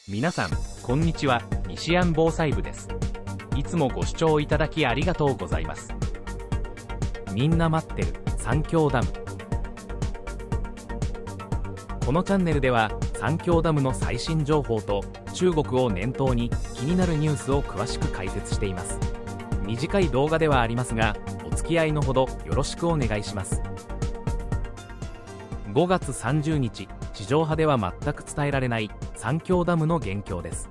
皆さん、こんにちは。西安防災部です。いつもご視聴いただきありがとうございます。みんな待ってる三峡ダム。このチャンネルでは三峡ダムの最新情報と中国を念頭に気になるニュースを詳しく解説しています。短い動画ではありますが、お付き合いのほどよろしくお願いします。5月30日、地上波では全く伝えられない三峡ダムの現況です。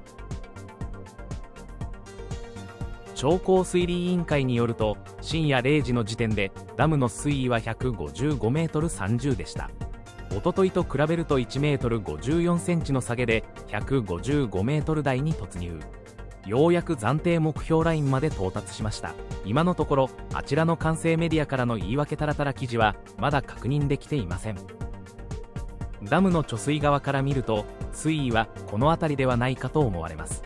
長江水利委員会によると、深夜0時の時点でダムの水位は155メートル30でした。おとといと比べると1メートル54センチの下げで155メートル台に突入。ようやく暫定目標ラインまで到達しました。今のところ、あちらの官製メディアからの言い訳たらたら記事はまだ確認できていません。ダムの貯水側から見ると、水位はこの辺りではないかと思われます。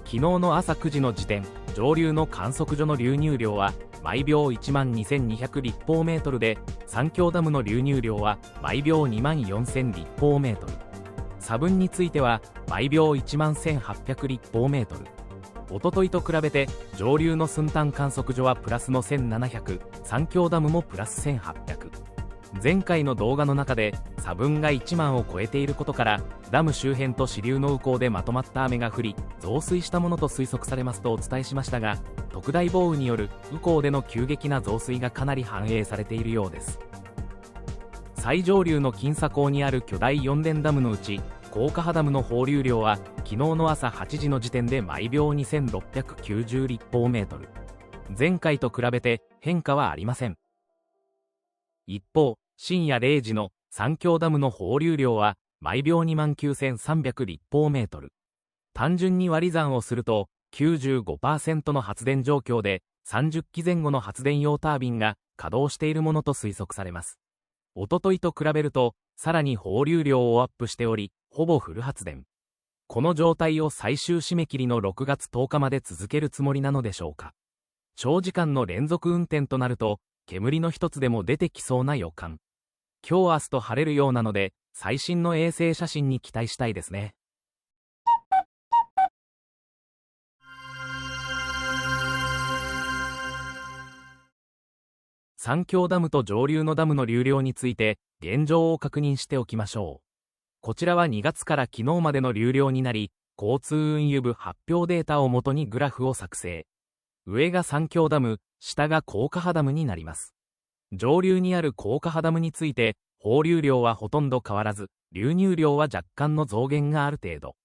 昨日の朝9時の時点、上流の観測所の流入量は毎秒1万2200立方メートルで、三峡ダムの流入量は毎秒2万4000立方メートル。差分については毎秒1万1800立方メートル。おとといと比べて上流の寸単観測所はプラスの1700、三峡ダムもプラス1800。前回の動画の中で差分が1万を超えていることから、ダム周辺と支流の雨降でまとまった雨が降り増水したものと推測されますとお伝えしましたが、特大豪雨による雨降での急激な増水がかなり反映されているようです。最上流の金沙港にある巨大4電ダムのうち、高架波ダムの放流量は昨日の朝8時の時点で毎秒2690立方メートル。前回と比べて変化はありません。一方、深夜0時の三峡ダムの放流量は毎秒29300立方メートル。単純に割り算をすると 95% の発電状況で30基前後の発電用タービンが稼働しているものと推測されます。おとといと比べるとさらに放流量をアップしており、ほぼフル発電。この状態を最終締め切りの6月10日まで続けるつもりなのでしょうか。長時間の連続運転となると煙の一つでも出てきそうな予感。今日明日と晴れるようなので、最新の衛星写真に期待したいですね。三峡ダムと上流のダムの流量について現状を確認しておきましょう。こちらは2月から昨日までの流量になり、交通運輸部発表データをもとにグラフを作成。上が三峡ダム、下が高架波ダムになります。上流にある高架波ダムについて、放流量はほとんど変わらず、流入量は若干の増減がある程度。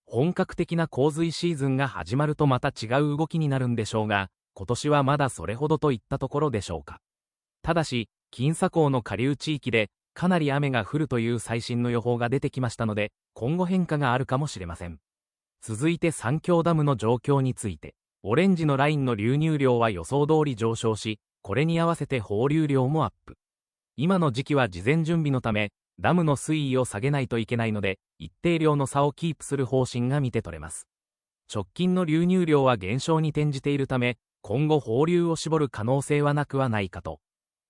本格的な洪水シーズンが始まるとまた違う動きになるんでしょうが、今年はまだそれほどといったところでしょうか。ただし、金沙港の下流地域でかなり雨が降るという最新の予報が出てきましたので、今後変化があるかもしれません。続いて三峡ダムの状況について、オレンジのラインの流入量は予想通り上昇し、これに合わせて放流量もアップ。今の時期は事前準備のため、ダムの水位を下げないといけないので、一定量の差をキープする方針が見て取れます。直近の流入量は減少に転じているため、今後放流を絞る可能性はなくはないかと。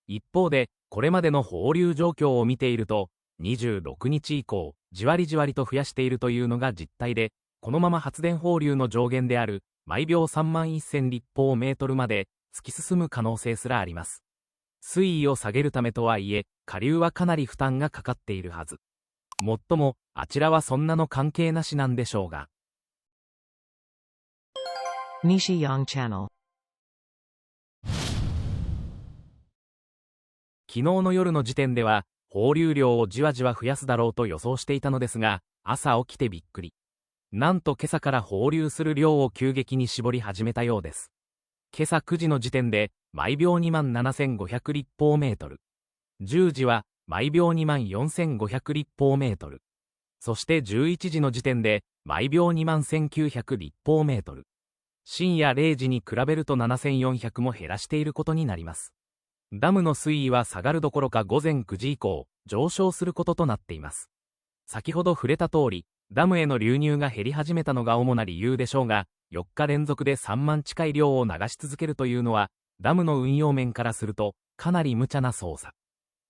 一方で、これまでの放流状況を見ていると、26日以降、じわりじわりと増やしているというのが実態で、このまま発電放流の上限である、毎秒3万1000立方メートルまで突き進む可能性すらあります。水位を下げるためとはいえ、下流はかなり負担がかかっているはず。もっとも、あちらはそんなの関係なしなんでしょうが。Nishi Yang Channel。昨日の夜の時点では、放流量をじわじわ増やすだろうと予想していたのですが、朝起きてびっくり。なんと今朝から放流する量を急激に絞り始めたようです。今朝9時の時点で、毎秒2万7500立方メートル。10時は、毎秒2万4500立方メートル。そして11時の時点で、毎秒2万1900立方メートル。深夜0時に比べると7400も減らしていることになります。ダムの水位は下がるどころか午前9時以降、上昇することとなっています。先ほど触れた通り、ダムへの流入が減り始めたのが主な理由でしょうが、4日連続で3万近い量を流し続けるというのは、ダムの運用面からすると、かなり無茶な操作。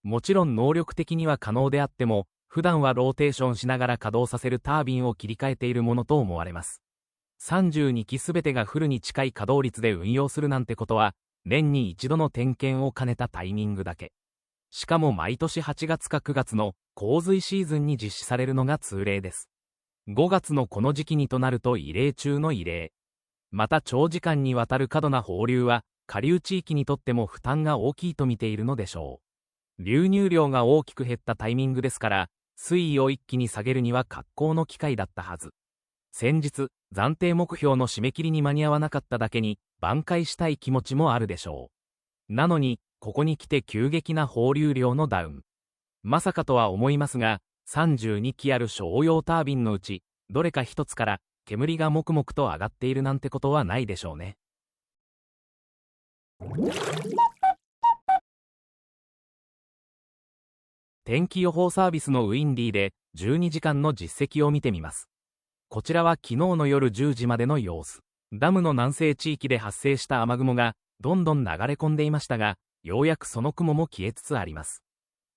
もちろん能力的には可能であっても、普段はローテーションしながら稼働させるタービンを切り替えているものと思われます。32機すべてがフルに近い稼働率で運用するなんてことは、年に一度の点検を兼ねたタイミングだけ。しかも毎年8月か9月の洪水シーズンに実施されるのが通例です。5月のこの時期にとなると異例中の異例。また長時間にわたる過度な放流は、下流地域にとっても負担が大きいと見ているのでしょう。流入量が大きく減ったタイミングですから、水位を一気に下げるには格好の機会だったはず。先日、暫定目標の締め切りに間に合わなかっただけに、挽回したい気持ちもあるでしょう。なのに、ここに来て急激な放流量のダウン。まさかとは思いますが、32機ある商用タービンのうち、どれか一つから煙がもくもくと上がっているなんてことはないでしょうね。天気予報サービスのウィンディで12時間の実績を見てみます。こちらは昨日の夜10時までの様子。ダムの南西地域で発生した雨雲がどんどん流れ込んでいましたが、ようやくその雲も消えつつあります。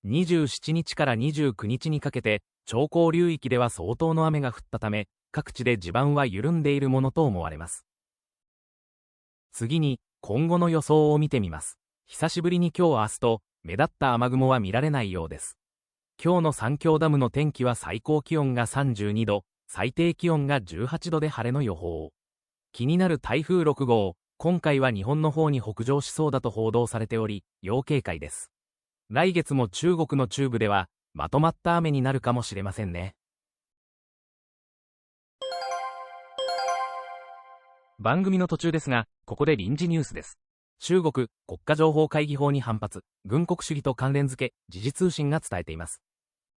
27日から29日にかけて、長江流域では相当の雨が降ったため、各地で地盤は緩んでいるものと思われます。次に、今後の予想を見てみます。久しぶりに今日明日と、目立った雨雲は見られないようです。今日の三峡ダムの天気は最高気温が32度、最低気温が18度で晴れの予報。気になる台風6号、今回は日本の方に北上しそうだと報道されており、要警戒です。来月も中国の中部では、まとまった雨になるかもしれませんね。番組の途中ですが、ここで臨時ニュースです。中国国家情報会議法に反発、軍国主義と関連付け、時事通信が伝えています。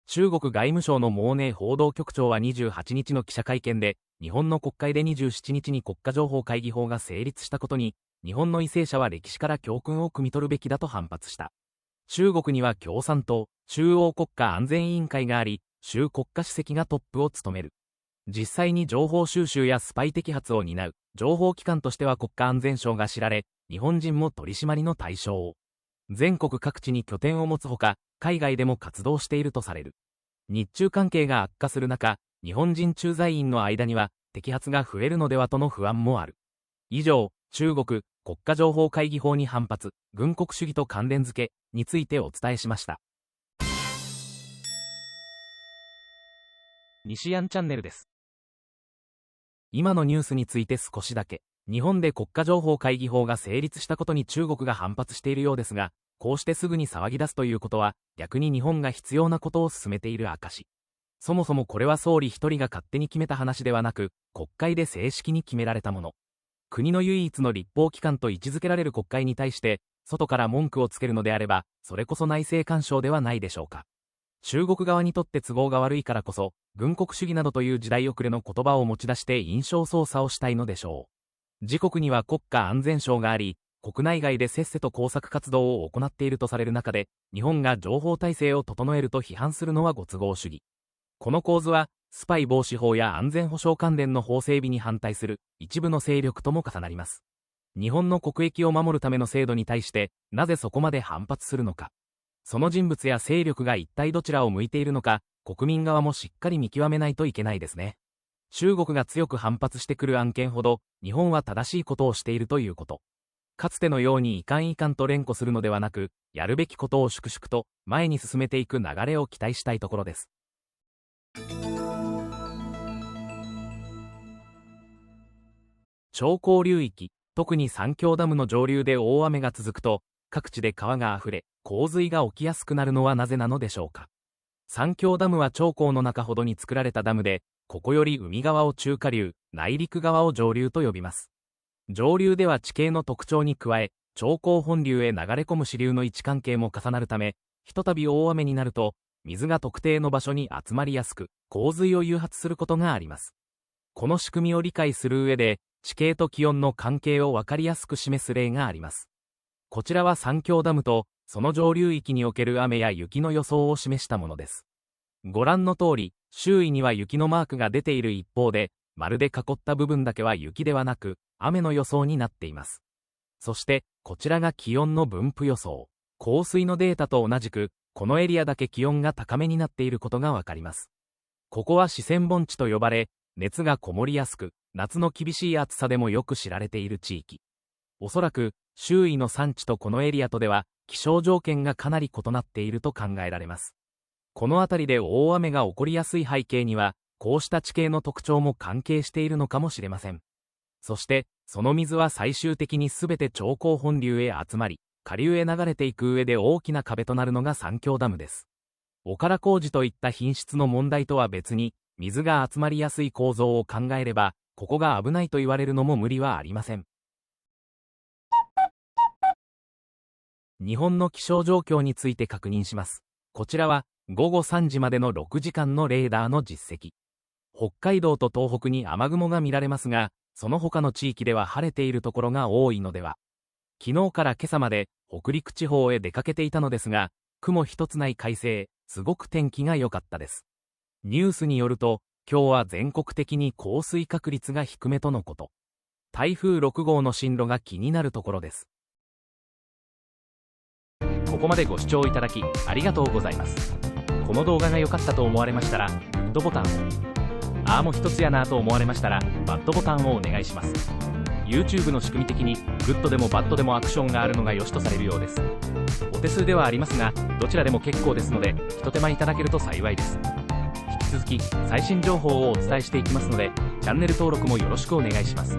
中国外務省の毛寧報道局長は28日の記者会見で、日本の国会で27日に国家情報会議法が成立したことに、日本の為政者は歴史から教訓を汲み取るべきだと反発した。中国には共産党、中央国家安全委員会があり、習国家主席がトップを務める。実際に情報収集やスパイ摘発を担う、情報機関としては国家安全省が知られ、日本人も取り締まりの対象を。全国各地に拠点を持つほか、海外でも活動しているとされる。日中関係が悪化する中、日本人駐在員の間には、摘発が増えるのではとの不安もある。以上、中国国家情報会議法に反発、軍国主義と関連付けについてお伝えしました。西安チャンネルです。今のニュースについて少しだけ。日本で国家情報会議法が成立したことに中国が反発しているようですが、こうしてすぐに騒ぎ出すということは、逆に日本が必要なことを進めている証。そもそもこれは総理一人が勝手に決めた話ではなく、国会で正式に決められたもの。国の唯一の立法機関と位置づけられる国会に対して、外から文句をつけるのであれば、それこそ内政干渉ではないでしょうか。中国側にとって都合が悪いからこそ、軍国主義などという時代遅れの言葉を持ち出して印象操作をしたいのでしょう。自国には国家安全省があり、国内外でせっせと工作活動を行っているとされる中で、日本が情報体制を整えると批判するのはご都合主義。この構図は、スパイ防止法や安全保障関連の法整備に反対する一部の勢力とも重なります。日本の国益を守るための制度に対して、なぜそこまで反発するのか。その人物や勢力が一体どちらを向いているのか、国民側もしっかり見極めないといけないですね。中国が強く反発してくる案件ほど、日本は正しいことをしているということ。かつてのようにいかんいかんと連呼するのではなく、やるべきことを粛々と前に進めていく流れを期待したいところです。長江流域、特に三峡ダムの上流で大雨が続くと、各地で川があふれ、洪水が起きやすくなるのはなぜなのでしょうか。三峡ダムは長江の中ほどに作られたダムで、ここより海側を中下流、内陸側を上流と呼びます。上流では地形の特徴に加え、長江本流へ流れ込む支流の位置関係も重なるため、ひとたび大雨になると、水が特定の場所に集まりやすく、洪水を誘発することがあります。この仕組みを理解する上で、地形と気温の関係を分かりやすく示す例があります。こちらは三峡ダムと、その上流域における雨や雪の予想を示したものです。ご覧の通り、周囲には雪のマークが出ている一方で、丸で囲った部分だけは雪ではなく、雨の予想になっています。そして、こちらが気温の分布予想。降水のデータと同じく、このエリアだけ気温が高めになっていることがわかります。ここは四川盆地と呼ばれ、熱がこもりやすく、夏の厳しい暑さでもよく知られている地域。おそらく、周囲の山地とこのエリアとでは、気象条件がかなり異なっていると考えられます。この辺りで大雨が起こりやすい背景には、こうした地形の特徴も関係しているのかもしれません。そして、その水は最終的にすべて長江本流へ集まり、下流へ流れていく上で大きな壁となるのが三峡ダムです。おから工事といった品質の問題とは別に、水が集まりやすい構造を考えれば、ここが危ないと言われるのも無理はありません。日本の気象状況について確認します。こちらは、午後3時までの6時間のレーダーの実績。北海道と東北に雨雲が見られますが、その他の地域では晴れているところが多いのでは。昨日から今朝まで北陸地方へ出かけていたのですが、雲一つない快晴、すごく天気が良かったです。ニュースによると、今日は全国的に降水確率が低めとのこと。台風6号の進路が気になるところです。ここまでご視聴いただき、ありがとうございます。この動画が良かったと思われましたら、グッドボタンを。ああも一つやなと思われましたら、バッドボタンをお願いします。YouTube の仕組み的に、グッドでもバッドでもアクションがあるのが良しとされるようです。お手数ではありますが、どちらでも結構ですので、一手間いただけると幸いです。引き続き、最新情報をお伝えしていきますので、チャンネル登録もよろしくお願いします。